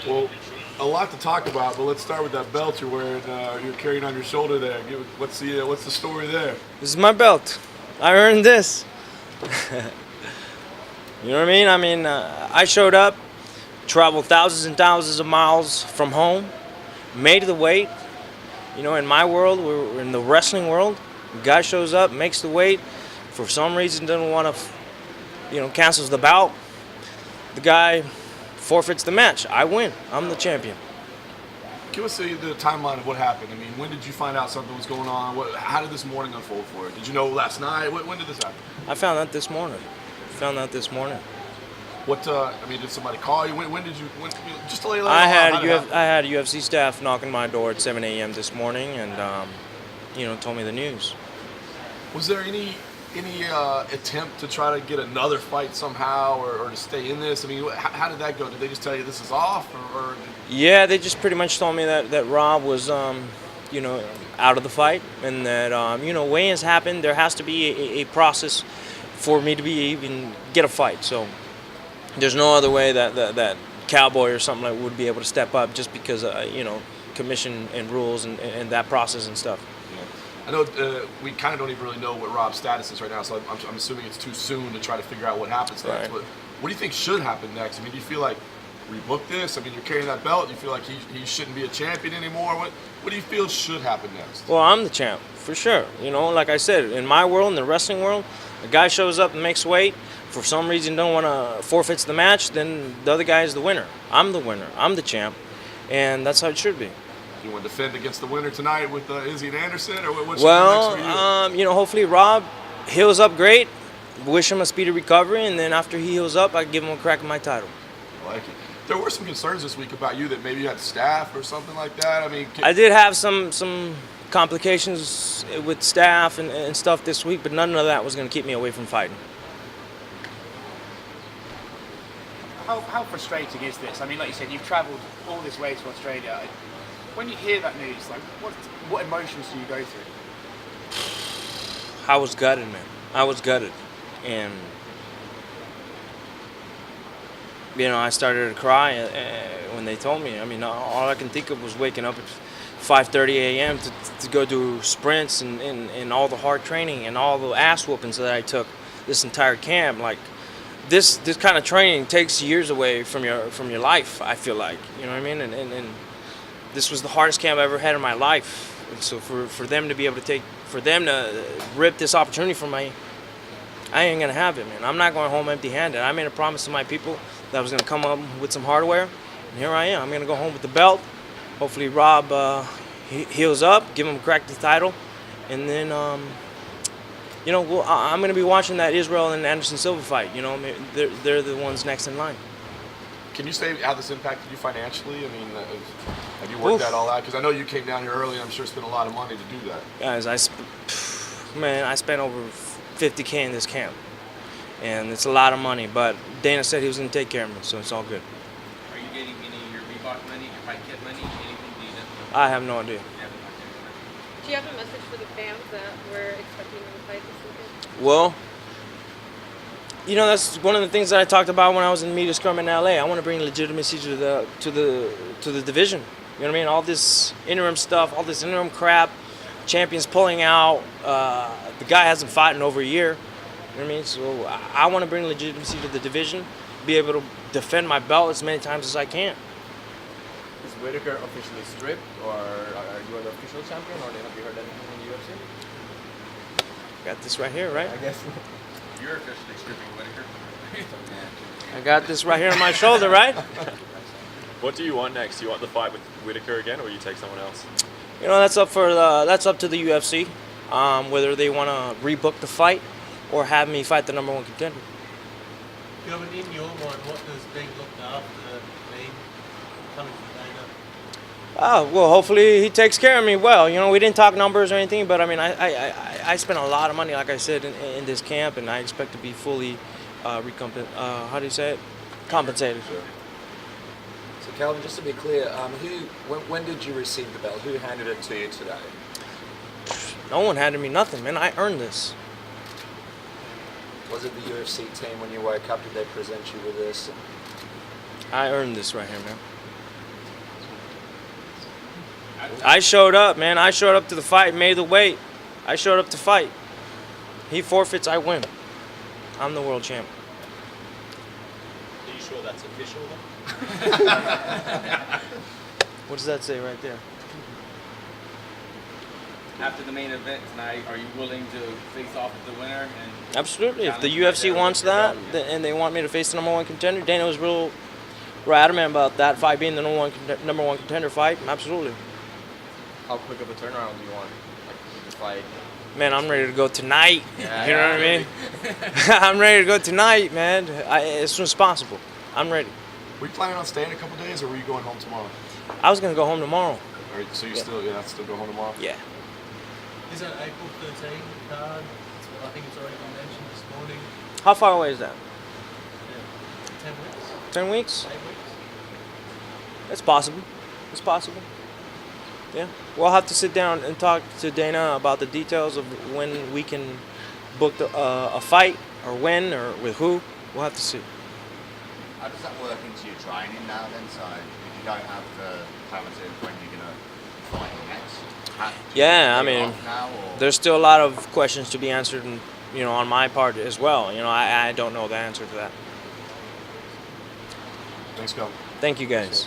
Well, a lot to talk about, but let's start with that belt you're wearing. You're carrying on your shoulder there. What's the story there? This is my belt. I earned this. You know what I mean? I showed up, traveled thousands and thousands of miles from home, made the weight. You know, in my world, we're in the wrestling world. The guy shows up, makes the weight. For some reason, doesn't want to, cancels the bout. The guy forfeits the match. I win. I'm the champion. Give us the timeline of what happened. I mean, when did you find out something was going on? How did this morning unfold for you? Did you know last night? When did this happen? I found out this morning. Did somebody call you? When did you? Just to lay it out. I had UFC staff knocking my door at 7 a.m. this morning, and told me the news. Was there any attempt to try to get another fight somehow, or to stay in this? I mean, how did that go? Did they just tell you this is off, or? Yeah, they just pretty much told me that Rob was, out of the fight, and that weigh-ins happen. There has to be a process for me to even get a fight. So there's no other way that Cowboy or something like would be able to step up just because commission and rules and that process and stuff. I know we kind of don't even really know what Rob's status is right now, so I'm assuming it's too soon to try to figure out what happens next. Right. But what do you think should happen next? I mean, do you feel like rebook this? I mean, you're carrying that belt. Do you feel like he shouldn't be a champion anymore? What do you feel should happen next? Well, I'm the champ, for sure. Like I said, in my world, in the wrestling world, a guy shows up and makes weight, for some reason don't want to forfeits the match, then the other guy is the winner. I'm the winner. I'm the champ, and that's how it should be. You want to defend against the winner tonight with Izzy and Anderson, or what's next for you? Hopefully Rob heals up great. Wish him a speedy recovery, and then after he heals up, I give him a crack at my title. I like it. There were some concerns this week about you that maybe you had staph or something like that. I mean, I did have some complications with staph and stuff this week, but none of that was going to keep me away from fighting. How frustrating is this? I mean, like you said, you've travelled all this way to Australia. When you hear that news, like, what emotions do you go through? I was gutted, man. I was gutted. And, I started to cry when they told me. I mean, all I can think of was waking up at 5:30 a.m. to go do sprints and all the hard training and all the ass whoopings that I took this entire camp. Like, this kind of training takes years away from your life, I feel like. You know what I mean? And this was the hardest camp I ever had in my life. And so for them to be able to rip this opportunity from me, I ain't going to have it, man. I'm not going home empty-handed. I made a promise to my people that I was going to come up with some hardware, and here I am. I'm going to go home with the belt. Hopefully Rob heals up, give him a crack at the title, and then, I'm going to be watching that Israel and Anderson Silva fight. They're the ones next in line. Can you say how this impacted you financially? I mean, have you worked that all out? Because I know you came down here early, and I'm sure spent a lot of money to do that. Guys, I spent over $50K in this camp, and it's a lot of money. But Dana said he was going to take care of me, so it's all good. Are you getting any of your Reebok money, your fight kit money, anything? Do you know? I have no idea. Do you have a message for the fans that were expecting you to fight this weekend? Well, that's one of the things that I talked about when I was in the media scrum in LA. I want to bring legitimacy to the division. You know what I mean? All this interim stuff, all this interim crap, champions pulling out. The guy hasn't fought in over a year. You know what I mean? So I want to bring legitimacy to the division, be able to defend my belt as many times as I can. Is Whittaker officially stripped, or are you the official champion, or have you heard anything in the UFC? Got this right here, right? I guess. You're officially stripping Whittaker. I got this right here on my shoulder, right? What do you want next? Do you want the fight with Whittaker again, or you take someone else? That's up to the UFC, whether they want to rebook the fight or have me fight the number one contender. Kelvin, in your mind, what does being looked after mean coming from Dana? Well, hopefully he takes care of me well. We didn't talk numbers or anything, but I mean, I spent a lot of money, like I said, in this camp, and I expect to be fully compensated. So Kelvin, just to be clear, when did you receive the belt? Who handed it to you today? No one handed me nothing, man. I earned this. Was it the UFC team when you woke up? Did they present you with this? I earned this right here, man. I showed up, man. I showed up to the fight, made the weight. I showed up to fight. He forfeits, I win. I'm the world champ. Are you sure that's official then? What does that say right there? After the main event tonight, are you willing to face off with the winner? And Absolutely. If the challenge right UFC there wants with your that, belt? and they want me to face the number one contender, Dana was real adamant about that fight being the number one contender fight. Absolutely. How quick of a turnaround do you want? Like with the fight? Man, I'm ready to go tonight. Yeah, You know what I mean? I'm ready to go tonight, man. As soon as possible. I'm ready. Were you planning on staying a couple days, or were you going home tomorrow? I was gonna go home tomorrow. So you Yeah. still go home tomorrow? Yeah. Is it April 13 card? I think it's already been mentioned this morning. How far away is that? Yeah. 10 weeks? 10 weeks? 8 weeks? It's possible. It's possible. Yeah. We'll have to sit down and talk to Dana about the details of when we can book a fight, or when, or with who. We'll have to see. How does that work into your training now then? So if you don't have the clarity of when you're going to fight next? Yeah, I do you mean, off now, or? there's still a lot of questions to be answered, and on my part as well. I don't know the answer to that. Thanks, Kelvin. Thank you, guys.